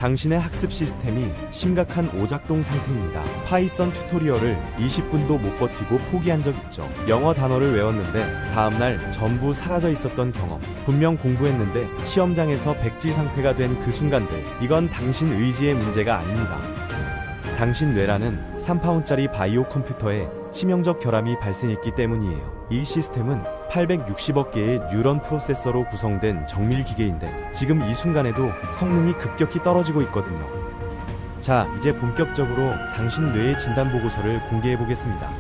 당신의 학습 시스템이 심각한 오작동 상태입니다. 파이썬 튜토리얼을 20분도 못 버티고 포기한 적 있죠. 영어 단어를 외웠는데 다음날 전부 사라져 있었던 경험. 분명 공부했는데 시험장에서 백지 상태가 된 그 순간들. 이건 당신 의지의 문제가 아닙니다. 당신 뇌라는 3파운드짜리 바이오 컴퓨터에 치명적 결함이 발생했기 때문이에요. 이 시스템은 860억 개의 뉴런 프로세서로 구성된 정밀 기계인데 지금 이 순간에도 성능이 급격히 떨어지고 있거든요. 자, 이제 본격적으로 당신 뇌의 진단 보고서를 공개해 보겠습니다.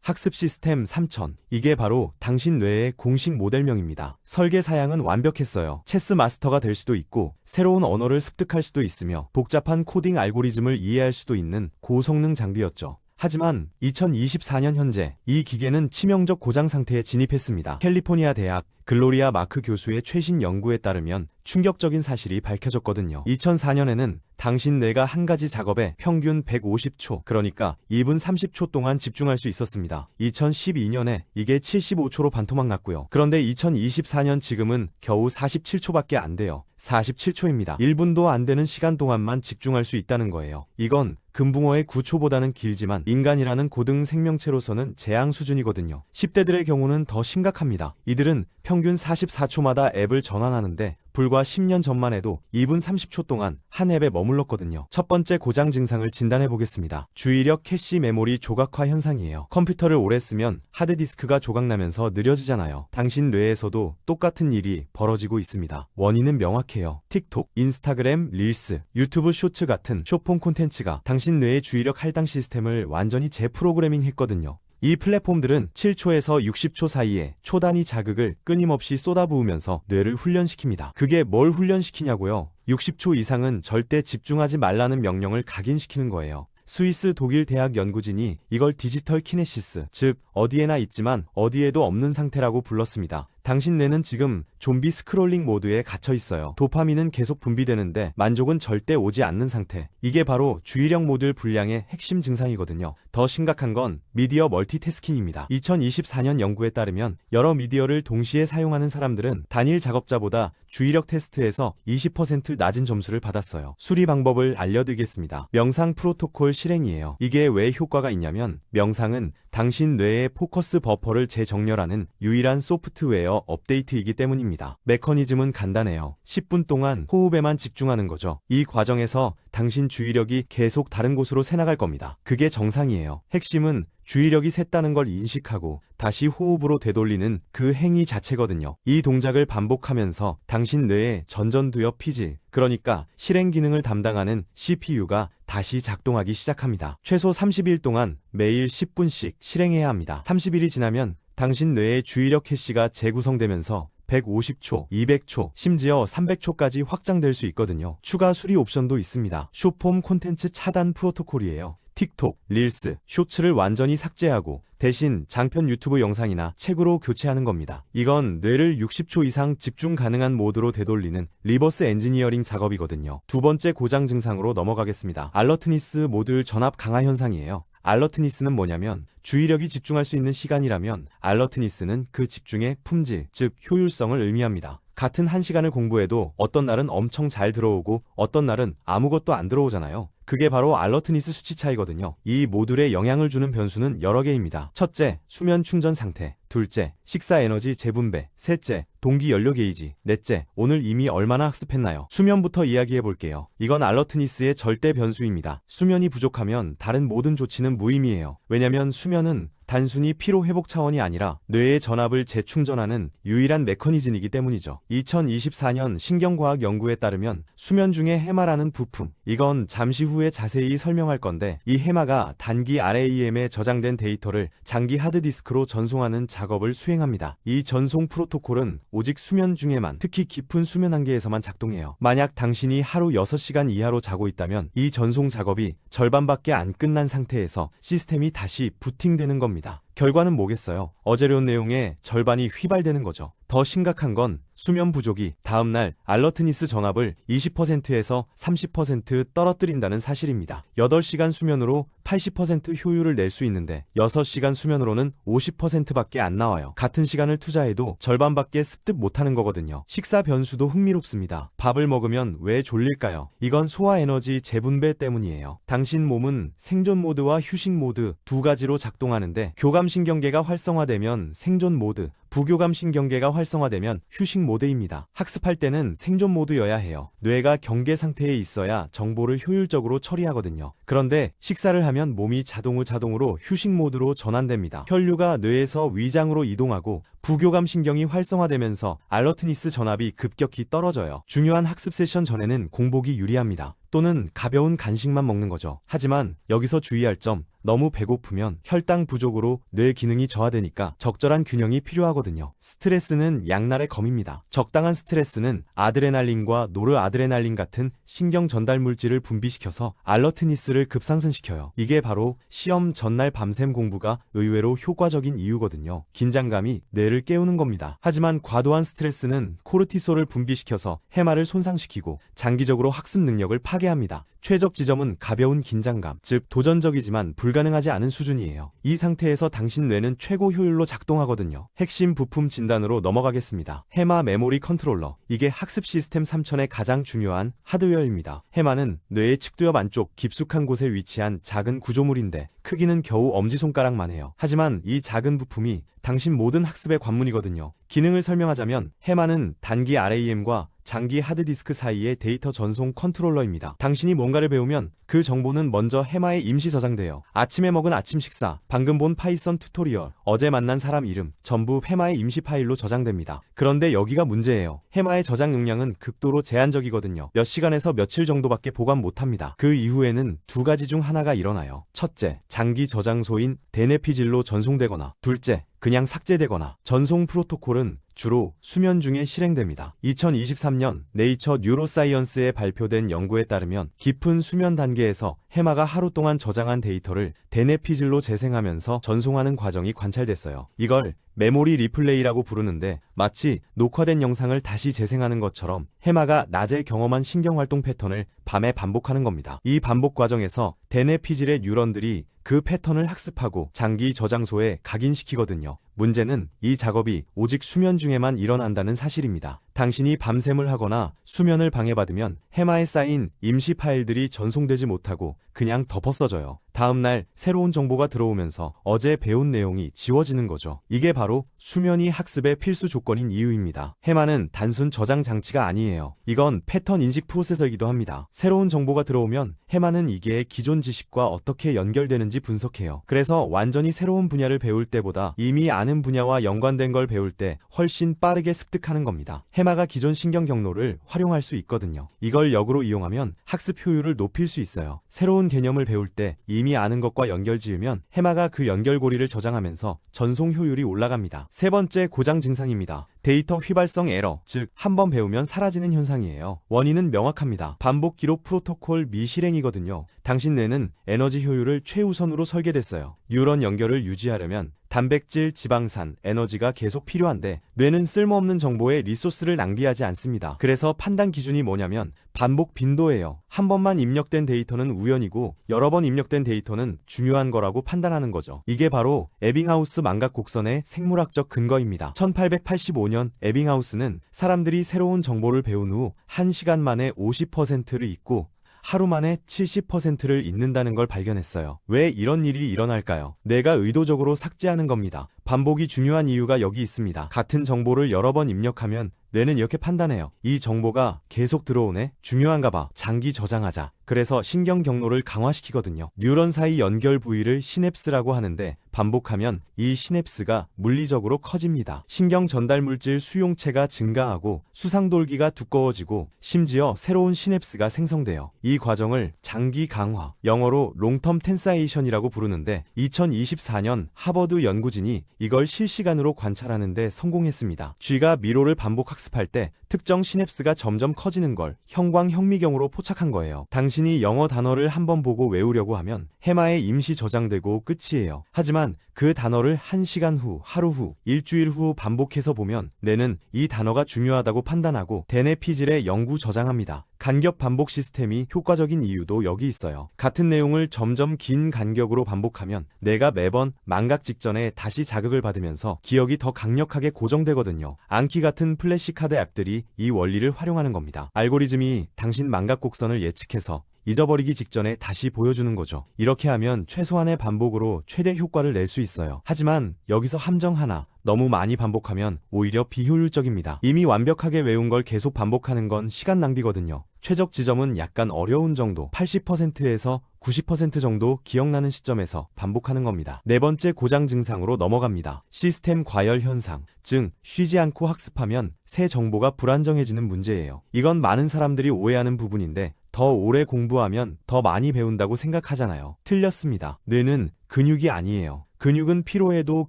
학습 시스템 3000. 이게 바로 당신 뇌의 공식 모델명입니다. 설계 사양은 완벽했어요. 체스 마스터가 될 수도 있고 새로운 언어를 습득할 수도 있으며 복잡한 코딩 알고리즘을 이해할 수도 있는 고성능 장비였죠. 하지만 2024년 현재 이 기계는 치명적 고장 상태에 진입했습니다. 캘리포니아 대학 글로리아 마크 교수의 최신 연구에 따르면 충격적인 사실이 밝혀졌거든요. 2004년에는 당신 뇌가 한 가지 작업에 평균 150초, 그러니까 2분 30초 동안 집중할 수 있었습니다. 2012년에 이게 75초로 반토막 났고요. 그런데 2024년 지금은 겨우 47초밖에 안 돼요. 47초입니다. 1분도 안 되는 시간 동안만 집중할 수 있다는 거예요. 이건 금붕어의 9초보다는 길지만 인간이라는 고등 생명체로서는 재앙 수준이거든요. 10대들의 경우는 더 심각합니다. 이들은 평균 44초마다 앱을 전환하는데 불과 10년 전만 해도 2분 30초 동안 한 앱에 머물렀거든요. 첫 번째 고장 증상을 진단해 보겠습니다. 주의력 캐시 메모리 조각화 현상이에요. 컴퓨터를 오래 쓰면 하드디스크가 조각나면서 느려지잖아요. 당신 뇌에서도 똑같은 일이 벌어지고 있습니다. 원인은 명확해요. 틱톡, 인스타그램, 릴스, 유튜브 쇼츠 같은 숏폼 콘텐츠가 당신 뇌의 주의력 할당 시스템을 완전히 재프로그래밍 했거든요. 이 플랫폼들은 7초에서 60초 사이에 초단위 자극을 끊임없이 쏟아부으면서 뇌를 훈련시킵니다. 그게 뭘 훈련시키냐고요? 60초 이상은 절대 집중하지 말라는 명령을 각인시키는 거예요. 스위스 독일 대학 연구진이 이걸 디지털 키네시스, 즉 어디에나 있지만 어디에도 없는 상태라고 불렀습니다. 당신 뇌는 지금 좀비 스크롤링 모드에 갇혀 있어요. 도파민은 계속 분비되는데 만족은 절대 오지 않는 상태. 이게 바로 주의력 모듈 불량의 핵심 증상이거든요. 더 심각한 건 미디어 멀티태스킹입니다. 2024년 연구에 따르면 여러 미디어를 동시에 사용하는 사람들은 단일 작업자보다 주의력 테스트에서 20% 낮은 점수를 받았어요. 수리 방법을 알려드리겠습니다. 명상 프로토콜 실행이에요. 이게 왜 효과가 있냐면 명상은 당신 뇌의 포커스 버퍼를 재정렬하는 유일한 소프트웨어 업데이트이기 때문입니다. 메커니즘은 간단해요. 10분 동안 호흡에만 집중하는 거죠. 이 과정에서 당신 주의력이 계속 다른 곳으로 새나갈 겁니다. 그게 정상이에요. 핵심은 주의력이 샜다는 걸 인식하고 다시 호흡으로 되돌리는 그 행위 자체거든요. 이 동작을 반복하면서 당신 뇌의 전전두엽 피질, 그러니까 실행 기능을 담당하는 CPU가 다시 작동하기 시작합니다. 최소 30일 동안 매일 10분씩 실행해야 합니다. 30일이 지나면 당신 뇌의 주의력 캐시가 재구성되면서 150초, 200초, 심지어 300초까지 확장될 수 있거든요. 추가 수리 옵션도 있습니다. 숏폼 콘텐츠 차단 프로토콜이에요. 틱톡, 릴스, 쇼츠를 완전히 삭제하고 대신 장편 유튜브 영상이나 책으로 교체하는 겁니다. 이건 뇌를 60초 이상 집중 가능한 모드로 되돌리는 리버스 엔지니어링 작업이거든요. 두 번째 고장 증상으로 넘어가겠습니다. 알러트니스 모듈 전압 강화 현상이에요. 알러트니스는 뭐냐면 주의력이 집중할 수 있는 시간이라면 알러트니스는 그 집중의 품질, 즉 효율성을 의미합니다. 같은 1시간을 공부해도 어떤 날은 엄청 잘 들어오고 어떤 날은 아무것도 안 들어오잖아요. 그게 바로 알러트니스 수치 차이거든요. 이 모듈에 영향을 주는 변수는 여러 개입니다. 첫째, 수면 충전 상태. 둘째, 식사 에너지 재분배. 셋째, 동기 연료 게이지. 넷째, 오늘 이미 얼마나 학습했나요? 수면부터 이야기해 볼게요. 이건 알러트니스의 절대 변수입니다. 수면이 부족하면 다른 모든 조치는 무의미해요. 왜냐면 수면은 단순히 피로 회복 차원이 아니라 뇌의 전압을 재충전하는 유일한 메커니즘이기 때문이죠. 2024년 신경과학 연구에 따르면 수면 중에 해마라는 부품, 이건 잠시 후에 자세히 설명할 건데 이 해마가 단기 RAM에 저장된 데이터를 장기 하드디스크로 전송하는 작업을 수행합니다. 이 전송 프로토콜은 오직 수면 중에만, 특히 깊은 수면 한계에서만 작동해요. 만약 당신이 하루 6시간 이하로 자고 있다면 이 전송 작업이 절반밖에 안 끝난 상태에서 시스템이 다시 부팅되는 겁니다. 결과는 뭐겠어요? 어제 배운 내용의 절반이 휘발되는 거죠. 더 심각한 건 수면 부족이 다음날 알러트니스 전압을 20%에서 30% 떨어뜨린다는 사실입니다. 8시간 수면으로 80% 효율을 낼 수 있는데 6시간 수면으로는 50%밖에 안 나와요. 같은 시간을 투자해도 절반밖에 습득 못하는 거거든요. 식사 변수도 흥미롭습니다. 밥을 먹으면 왜 졸릴까요? 이건 소화 에너지 재분배 때문이에요. 당신 몸은 생존 모드와 휴식 모드 두 가지로 작동하는데 교감신경계가 활성화되면 생존 모드, 부교감신경계가 활성화되면 휴식 모드입니다. 학습할 때는 생존 모드여야 해요. 뇌가 경계 상태에 있어야 정보를 효율적으로 처리하거든요. 그런데 식사를 하면 몸이 자동으로 휴식 모드로 전환됩니다. 혈류가 뇌에서 위장으로 이동하고 부교감신경이 활성화되면서 알러트니스 전압이 급격히 떨어져요. 중요한 학습 세션 전에는 공복이 유리합니다. 또는 가벼운 간식만 먹는 거죠. 하지만 여기서 주의할 점, 너무 배고프면 혈당 부족으로 뇌 기능이 저하되니까 적절한 균형이 필요하거든요. 스트레스는 양날의 검입니다. 적당한 스트레스는 아드레날린과 노르아드레날린 같은 신경 전달 물질을 분비시켜서 알러트니스를 급상승시켜요. 이게 바로 시험 전날 밤샘 공부가 의외로 효과적인 이유거든요. 긴장감이 뇌를 깨우는 겁니다. 하지만 과도한 스트레스는 코르티솔을 분비시켜서 해마를 손상시키고 장기적으로 학습 능력을 파괴합니다. 최적 지점은 가벼운 긴장감, 즉 도전적이지만 불가능하지 않은 수준이에요. 이 상태에서 당신 뇌는 최고 효율로 작동하거든요. 핵심 부품 진단으로 넘어가겠습니다. 해마 메모리 컨트롤러. 이게 학습 시스템 3000의 가장 중요한 하드웨어입니다. 해마는 뇌의 측두엽 안쪽 깊숙한 곳에 위치한 작은 구조물인데 크기는 겨우 엄지손가락만 해요. 하지만 이 작은 부품이 당신 모든 학습의 관문이거든요. 기능을 설명하자면 해마는 단기 RAM과 장기 하드디스크 사이의 데이터 전송 컨트롤러입니다. 당신이 뭔가를 배우면 그 정보는 먼저 해마에 임시 저장돼요. 아침에 먹은 아침 식사, 방금 본 파이썬 튜토리얼, 어제 만난 사람 이름, 전부 해마의 임시 파일로 저장됩니다. 그런데 여기가 문제예요. 해마의 저장 용량은 극도로 제한적이거든요. 몇 시간에서 며칠 정도밖에 보관 못합니다. 그 이후에는 두 가지 중 하나가 일어나요. 첫째, 장기 저장소인 데네피질로 전송되거나, 둘째, 그냥 삭제되거나. 전송 프로토콜은 주로 수면 중에 실행됩니다. 2023년 네이처 뉴로사이언스에 발표된 연구에 따르면 깊은 수면 단계에서 해마가 하루 동안 저장한 데이터를 데네피질로 재생하면서 전송하는 과정이 관찰됐어요. 이걸 메모리 리플레이라고 부르는데 마치 녹화된 영상을 다시 재생하는 것처럼 해마가 낮에 경험한 신경활동 패턴을 밤에 반복하는 겁니다. 이 반복 과정에서 데네피질의 뉴런들이 그 패턴을 학습하고 장기 저장소에 각인시키거든요. 문제는 이 작업이 오직 수면 중에만 일어난다는 사실입니다. 당신이 밤샘을 하거나 수면을 방해받으면 해마에 쌓인 임시 파일들이 전송되지 못하고 그냥 덮어써져요. 다음날 새로운 정보가 들어오면서 어제 배운 내용이 지워지는 거죠. 이게 바로 수면이 학습의 필수 조건인 이유입니다. 해마는 단순 저장 장치가 아니에요. 이건 패턴 인식 프로세서이기도 합니다. 새로운 정보가 들어오면 해마는 이게 기존 지식과 어떻게 연결되는지 분석해요. 그래서 완전히 새로운 분야를 배울 때보다 이미 아는 분야와 연관된 걸 배울 때 훨씬 빠르게 습득하는 겁니다. 해마가 기존 신경 경로를 활용할 수 있거든요. 이걸 역으로 이용하면 학습 효율을 높일 수 있어요. 새로운 개념을 배울 때 이미 아는 것과 연결지으면 해마가 그 연결고리를 저장하면서 전송 효율이 올라갑니다. 세 번째 고장 증상입니다. 데이터 휘발성 에러, 즉 한 번 배우면 사라지는 현상이에요. 원인은 명확합니다. 반복 기록 프로토콜 미실행이거든요. 당신 뇌는 에너지 효율을 최우선으로 설계됐어요. 뉴런 연결을 유지하려면 단백질, 지방산, 에너지가 계속 필요한데 뇌는 쓸모없는 정보에 리소스를 낭비하지 않습니다. 그래서 판단 기준이 뭐냐면 반복 빈도예요. 한 번만 입력된 데이터는 우연이고 여러 번 입력된 데이터는 중요한 거라고 판단하는 거죠. 이게 바로 에빙하우스 망각 곡선의 생물학적 근거입니다. 1885년 에빙하우스는 사람들이 새로운 정보를 배운 후 1시간 만에 50%를 잊고 하루 만에 70%를 잊는다는 걸 발견했어요. 왜 이런 일이 일어날까요? 뇌가 의도적으로 삭제하는 겁니다. 반복이 중요한 이유가 여기 있습니다. 같은 정보를 여러 번 입력하면 뇌는 이렇게 판단해요. 이 정보가 계속 들어오네? 중요한가 봐. 장기 저장하자. 그래서 신경 경로를 강화시키거든요. 뉴런 사이 연결 부위를 시냅스라고 하는데 반복하면 이 시냅스가 물리적으로 커집니다. 신경 전달 물질 수용체가 증가하고 수상돌기가 두꺼워지고 심지어 새로운 시냅스가 생성돼요. 이 과정을 장기 강화, 영어로 롱텀 텐사이션이라고 부르는데 2024년 하버드 연구진이 이걸 실시간으로 관찰하는데 성공했습니다. 쥐가 미로를 반복 학습할 때 특정 시냅스가 점점 커지는 걸 형광현미경으로 포착한 거예요. 당신이 영어 단어를 한번 보고 외우려고 하면 해마에 임시 저장되고 끝이에요. 하지만 하지만 그 단어를 1시간 후, 하루 후, 일주일 후 반복해서 보면 뇌는 이 단어가 중요하다고 판단하고 대뇌 피질에 영구 저장합니다. 간격 반복 시스템이 효과적인 이유도 여기 있어요. 같은 내용을 점점 긴 간격으로 반복하면 뇌가 매번 망각 직전에 다시 자극을 받으면서 기억이 더 강력하게 고정되거든요. 안키 같은 플래시카드 앱들이 이 원리를 활용하는 겁니다. 알고리즘이 당신 망각 곡선을 예측해서 잊어버리기 직전에 다시 보여주는 거죠. 이렇게 하면 최소한의 반복으로 최대 효과를 낼 수 있어요. 하지만 여기서 함정 하나, 너무 많이 반복하면 오히려 비효율적입니다. 이미 완벽하게 외운 걸 계속 반복하는 건 시간 낭비거든요. 최적 지점은 약간 어려운 정도, 80%에서 90% 정도 기억나는 시점에서 반복하는 겁니다. 네 번째 고장 증상으로 넘어갑니다. 시스템 과열 현상, 즉 쉬지 않고 학습하면 새 정보가 불안정해지는 문제예요. 이건 많은 사람들이 오해하는 부분인데 더 오래 공부하면 더 많이 배운다고 생각하잖아요. 틀렸습니다. 뇌는 근육이 아니에요. 근육은 피로해도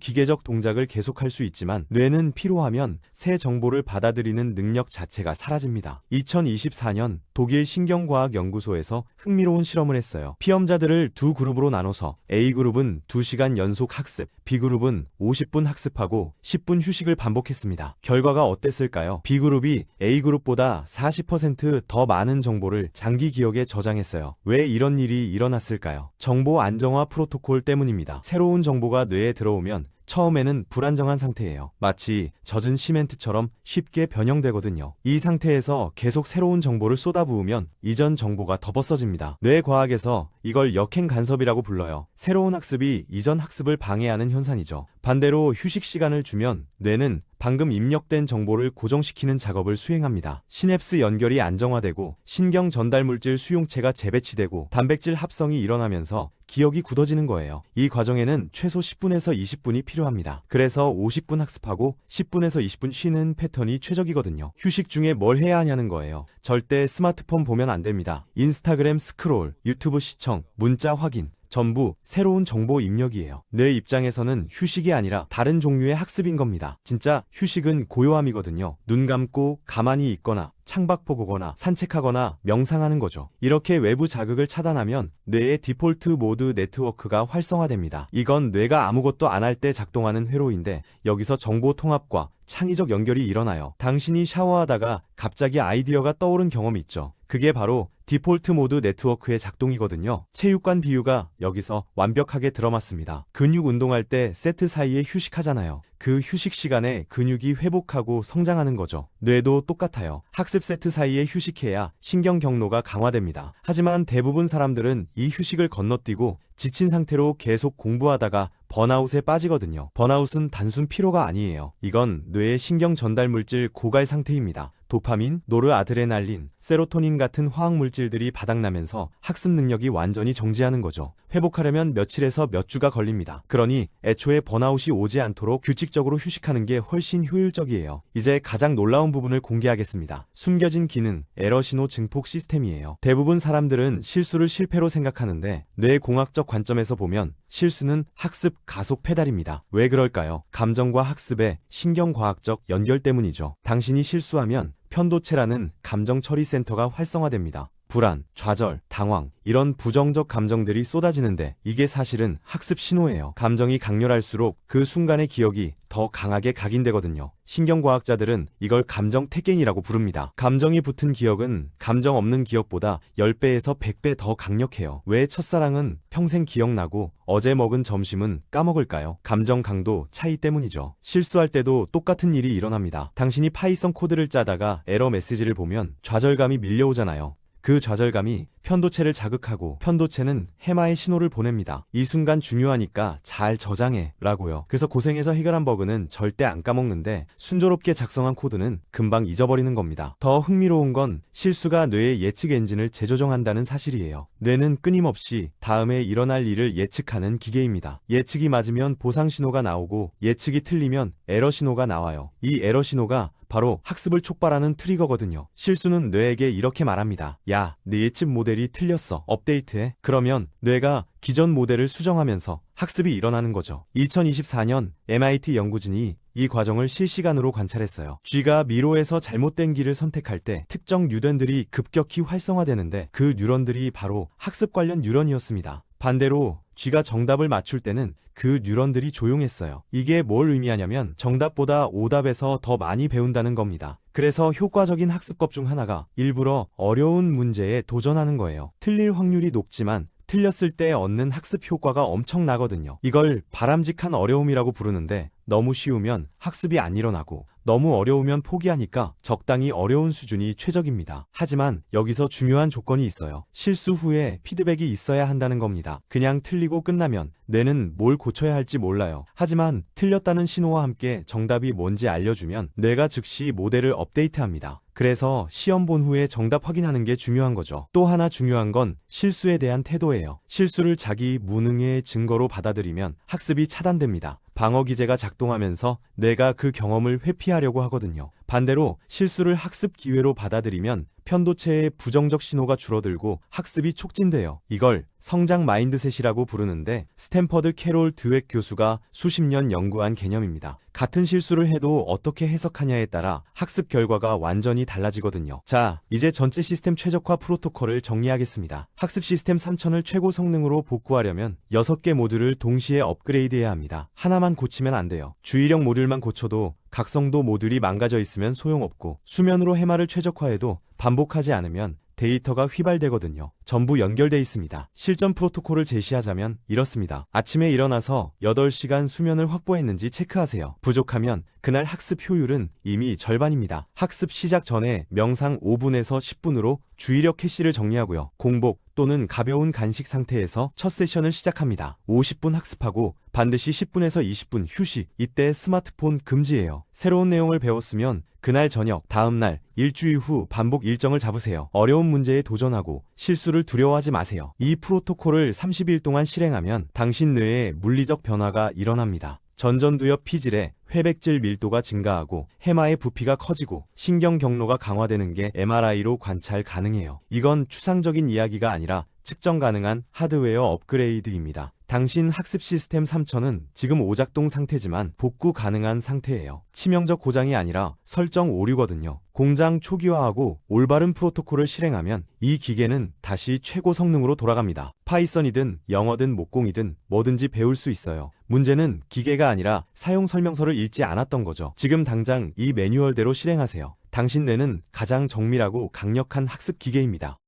기계적 동작을 계속할 수 있지만 뇌는 피로하면 새 정보를 받아들이는 능력 자체가 사라집니다. 2024년 독일 신경과학연구소에서 흥미로운 실험을 했어요. 피험자들을 두 그룹으로 나눠서 A그룹은 2시간 연속 학습, B그룹은 50분 학습하고 10분 휴식을 반복했습니다. 결과가 어땠을까요? B그룹이 A그룹보다 40% 더 많은 정보를 장기 기억에 저장했어요. 왜 이런 일이 일어났을까요? 정보 안정화 프로토콜 때문입니다. 새로운 정보가 뇌에 들어오면 처음에는 불안정한 상태예요. 마치 젖은 시멘트처럼 쉽게 변형되거든요. 이 상태에서 계속 새로운 정보를 쏟아부으면 이전 정보가 덮어써집니다. 뇌과학에서 이걸 역행 간섭이라고 불러요. 새로운 학습이 이전 학습을 방해하는 현상이죠. 반대로 휴식 시간을 주면 뇌는 방금 입력된 정보를 고정시키는 작업을 수행합니다. 시냅스 연결이 안정화되고 신경 전달 물질 수용체가 재배치되고 단백질 합성이 일어나면서 기억이 굳어지는 거예요. 이 과정에는 최소 10분에서 20분이 필요합니다. 그래서 50분 학습하고 10분에서 20분 쉬는 패턴이 최적이거든요. 휴식 중에 뭘 해야 하냐는 거예요. 절대 스마트폰 보면 안 됩니다. 인스타그램 스크롤, 유튜브 시청, 문자 확인, 전부 새로운 정보 입력이에요. 뇌 입장에서는 휴식이 아니라 다른 종류의 학습인 겁니다. 진짜 휴식은 고요함이거든요. 눈 감고 가만히 있거나 창밖 보거나 산책하거나 명상하는 거죠. 이렇게 외부 자극을 차단하면 뇌의 디폴트 모드 네트워크가 활성화됩니다. 이건 뇌가 아무것도 안 할 때 작동하는 회로인데 여기서 정보 통합과 창의적 연결이 일어나요. 당신이 샤워하다가 갑자기 아이디어가 떠오른 경험 있죠? 그게 바로 디폴트 모드 네트워크의 작동이거든요. 체육관 비유가 여기서 완벽하게 들어맞습니다. 근육 운동할 때 세트 사이에 휴식하잖아요. 그 휴식 시간에 근육이 회복하고 성장하는 거죠. 뇌도 똑같아요. 학습 세트 사이에 휴식해야 신경 경로가 강화됩니다. 하지만 대부분 사람들은 이 휴식을 건너뛰고 지친 상태로 계속 공부하다가 번아웃에 빠지거든요. 번아웃은 단순 피로가 아니에요. 이건 뇌의 신경 전달 물질 고갈 상태입니다. 도파민, 노르아드레날린, 세로토닌 같은 화학 물질들이 바닥나면서 학습 능력이 완전히 정지하는 거죠. 회복하려면 며칠에서 몇 주가 걸립니다. 그러니 애초에 번아웃이 오지 않도록 규칙적으로 휴식하는 게 훨씬 효율적이에요. 이제 가장 놀라운 부분을 공개하겠습니다. 숨겨진 기능, 에러 신호 증폭 시스템이에요. 대부분 사람들은 실수를 실패로 생각하는데 뇌공학적 관점에서 보면 실수는 학습 가속 페달입니다. 왜 그럴까요? 감정과 학습의 신경과학적 연결 때문이죠. 당신이 실수하면 편도체라는 감정 처리 센터가 활성화됩니다. 불안, 좌절, 당황, 이런 부정적 감정들이 쏟아지는데 이게 사실은 학습 신호예요. 감정이 강렬할수록 그 순간의 기억이 더 강하게 각인되거든요. 신경과학자들은 이걸 감정 택갱이라고 부릅니다. 감정이 붙은 기억은 감정 없는 기억보다 10배에서 100배 더 강력해요. 왜 첫사랑은 평생 기억나고 어제 먹은 점심은 까먹을까요? 감정 강도 차이 때문이죠. 실수할 때도 똑같은 일이 일어납니다. 당신이 파이썬 코드를 짜다가 에러 메시지를 보면 좌절감이 밀려오잖아요. 그 좌절감이 편도체를 자극하고 편도체는 해마의 신호를 보냅니다. 이 순간 중요하니까 잘 저장해 라고요. 그래서 고생해서 해결한 버그는 절대 안 까먹는데 순조롭게 작성한 코드는 금방 잊어버리는 겁니다. 더 흥미로운 건 실수가 뇌의 예측 엔진을 재조정한다는 사실이에요. 뇌는 끊임없이 다음에 일어날 일을 예측하는 기계입니다. 예측이 맞으면 보상 신호가 나오고 예측이 틀리면 에러 신호가 나와요. 이 에러 신호가 바로 학습을 촉발하는 트리거거든요. 실수는 뇌에게 이렇게 말합니다. 야, 네 예측 모델이 틀렸어. 업데이트해. 그러면 뇌가 기존 모델을 수정하면서 학습이 일어나는 거죠. 2024년 MIT 연구진이 이 과정을 실시간으로 관찰했어요. 쥐가 미로에서 잘못된 길을 선택할 때 특정 뉴런들이 급격히 활성화되는데 그 뉴런들이 바로 학습 관련 뉴런이었습니다. 반대로 쥐가 정답을 맞출 때는 그 뉴런들이 조용했어요. 이게 뭘 의미하냐면 정답보다 오답에서 더 많이 배운다는 겁니다. 그래서 효과적인 학습법 중 하나가 일부러 어려운 문제에 도전하는 거예요. 틀릴 확률이 높지만 틀렸을 때 얻는 학습 효과가 엄청나거든요. 이걸 바람직한 어려움이라고 부르는데 너무 쉬우면 학습이 안 일어나고 너무 어려우면 포기하니까 적당히 어려운 수준이 최적입니다. 하지만 여기서 중요한 조건이 있어요. 실수 후에 피드백이 있어야 한다는 겁니다. 그냥 틀리고 끝나면 뇌는 뭘 고쳐야 할지 몰라요. 하지만 틀렸다는 신호와 함께 정답이 뭔지 알려주면 뇌가 즉시 모델을 업데이트합니다. 그래서 시험 본 후에 정답 확인하는 게 중요한 거죠. 또 하나 중요한 건 실수에 대한 태도예요. 실수를 자기 무능의 증거로 받아들이면 학습이 차단됩니다. 방어 기제가 작동하면서 내가 그 경험을 회피하려고 하거든요. 반대로 실수를 학습 기회로 받아들이면 편도체의 부정적 신호가 줄어들고 학습이 촉진돼요. 이걸 성장 마인드셋이라고 부르는데 스탠퍼드 캐롤 드웩 교수가 수십 년 연구한 개념입니다. 같은 실수를 해도 어떻게 해석하냐에 따라 학습 결과가 완전히 달라지거든요. 자, 이제 전체 시스템 최적화 프로토콜을 정리하겠습니다. 학습 시스템 3000을 최고 성능으로 복구하려면 6개 모듈을 동시에 업그레이드해야 합니다. 하나만 고치면 안 돼요. 주의력 모듈만 고쳐도 각성도 모듈이 망가져 있으면 소용없고 수면으로 해마를 최적화해도 반복하지 않으면 데이터가 휘발되거든요. 전부 연결돼 있습니다. 실전 프로토콜을 제시하자면 이렇습니다. 아침에 일어나서 8시간 수면을 확보했는지 체크하세요. 부족하면 그날 학습 효율은 이미 절반입니다. 학습 시작 전에 명상 5분에서 10분으로 주의력 캐시를 정리하고요. 공복 또는 가벼운 간식 상태에서 첫 세션을 시작합니다. 50분 학습하고 반드시 10분에서 20분 휴식. 이때 스마트폰 금지예요. 새로운 내용을 배웠으면 그날 저녁, 다음날, 일주일 후 반복 일정을 잡으세요. 어려운 문제에 도전하고 실수를 두려워하지 마세요. 이 프로토콜을 30일 동안 실행하면 당신 뇌에 물리적 변화가 일어납니다. 전전두엽 피질에 회백질 밀도가 증가하고 해마의 부피가 커지고 신경 경로가 강화되는 게 MRI로 관찰 가능해요. 이건 추상적인 이야기가 아니라 측정 가능한 하드웨어 업그레이드입니다. 당신 학습 시스템 3000은 지금 오작동 상태지만 복구 가능한 상태예요. 치명적 고장이 아니라 설정 오류거든요. 공장 초기화하고 올바른 프로토콜을 실행하면 이 기계는 다시 최고 성능으로 돌아갑니다. 파이썬이든 영어든 목공이든 뭐든지 배울 수 있어요. 문제는 기계가 아니라 사용 설명서를 읽지 않았던 거죠. 지금 당장 이 매뉴얼대로 실행하세요. 당신 뇌는 가장 정밀하고 강력한 학습 기계입니다.